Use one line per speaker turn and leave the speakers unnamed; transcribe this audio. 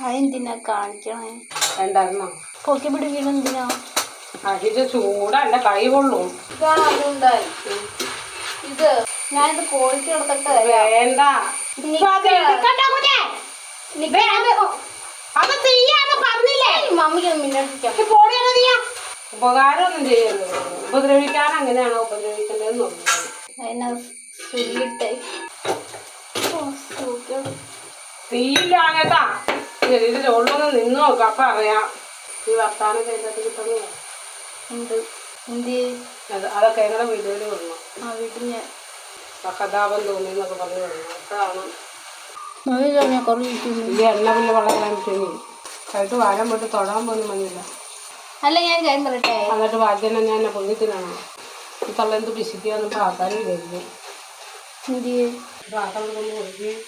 അതെന്തിനാ കാണിക്കണേ?
വേണ്ടായിരുന്നോ?
പൊക്കി പിടിക്കണം എന്തിനാ?
അടിച്ച് ചൂടാ എന്റെ കൈ കൊള്ളും.
ഇത് ഞാനിത് കോഴിക്ക് കൊടുത്തിട്ട്
വേണ്ട.
മമ്മിക്ക് മിന്നടിക്കാം.
ഉപകാരമൊന്നും ചെയ്യരുത്. ഉപദ്രവിക്കാൻ അങ്ങനെയാണോ ഉപദ്രവിക്കേണ്ടതെന്ന് നോക്കുന്നത്? തീയില്ലാണേട്ടാ. ഇതിന്റെ ചോളിലൊന്ന് നിന്ന് നോക്കാം, അപ്പൊ അറിയാം ഈ വർത്താനം ചെയ്തിട്ട് കിട്ടുന്നു. അതൊക്കെ എങ്ങനെ വീഡിയോയിൽ വിടണം. സഹതാപം തോന്നി എന്നൊക്കെ പറഞ്ഞു വിടണം. അപ്പോഴാണ് ഈ എണ്ണ പിന്നെ വെള്ളം കളയാൻ പറ്റുന്നു. കഴിട്ട് വാഴാൻ പോയിട്ട് തൊടാൻ പോലും മതിയില്ല.
അല്ല ഞാൻ കാര്യം പറയട്ടെ,
എന്നിട്ട് ബാക്കി തന്നെ ഞാൻ പൊങ്ങിത്തിനാണ് ഈ തള്ള എന്ത് പിശിക്കാന്ന് ആൾക്കാർ വിചാരിക്കും. പാത്രം കൊണ്ട് കൊടുക്കുകയും